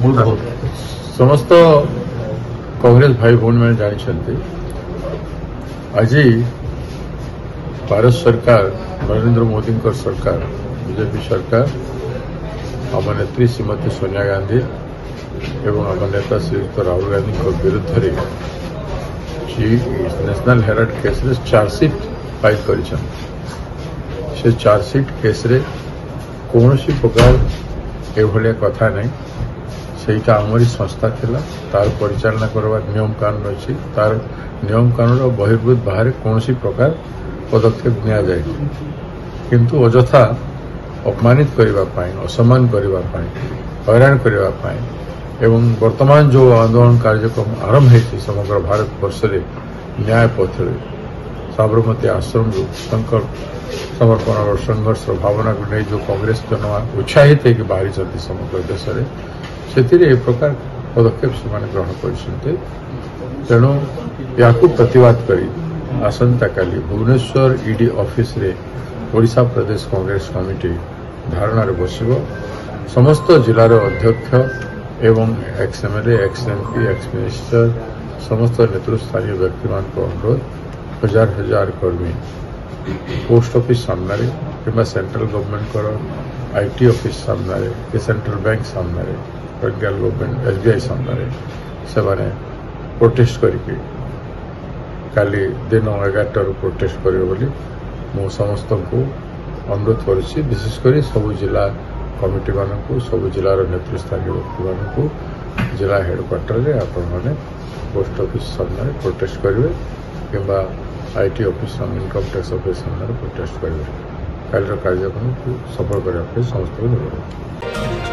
समस्त कांग्रेस भाई भौणी मैंने जानते आज भारत सरकार नरेंद्र मोदी सरकार बीजेपी सरकार आम नेत्री श्रीमती सोनिया गांधी एवं आम नेता श्रीयुक्त राहुल गांधी विरुद्ध national Herald case chargesheet file कर चार्जसीट केस कौन प्रकार एभलिया कथा नहीं सेटा आमरी संस्था थिला तार परिचालना करवा नियम कानून अच्छी तार नियम कानून बहिर्भूत बाहर कौन प्रकार पदक्षेप नि जाए किंतु अजथा अपमानित करने असम्मान करने हैरान करने एवं वर्तमान जो आंदोलन कार्यक्रम आरंभ होती समग्र भारत वर्ष में न्याय पथरे साबरमती आश्रम संकल्प समर्पण और संघर्ष भावना को नहीं जो कांग्रेस जन उत्साहित है कि बाहरी समग्र देश में से प्रकार पदक्षेप से ग्रहण करते तेणु या प्रतिवाद करी आसंता काली भुवनेश्वर ईडी ऑफिस रे ओडिशा प्रदेश कांग्रेस कमिटी धारणा बसिब समस्त जिलार अध्यक्ष एवं ex MLA x MP ex minister समस्त नेतृस्थानीय व्यक्ति मान अनुरोध हजार हजार कर्मी पोस्ट ऑफिस सामने कि सेंट्रल गवर्नमेंट को आईटी ऑफिस सामने सेंट्रल बैंक सामने फेडरल गवर्नमेंट एसबीआई सामने से प्रोटेस्ट करके काली दिन 11 प्रोटेस्ट करेंगे बोली मु समस्त को अनुरोध करुच्ची विशेषकर सबु जिला कमिटी मानक सबु जिलार नेतृस्थानीय व्यक्ति मानक जिला हेडक्वार्टर में आपण मैंने पोस्ट ऑफिस सामने प्रोटेस्ट करेंगे कि IT office income tax office सामने प्रोटेस्ट करेंगे काल कार्यक्रम को सफल करने समस्त को धन्यवाद।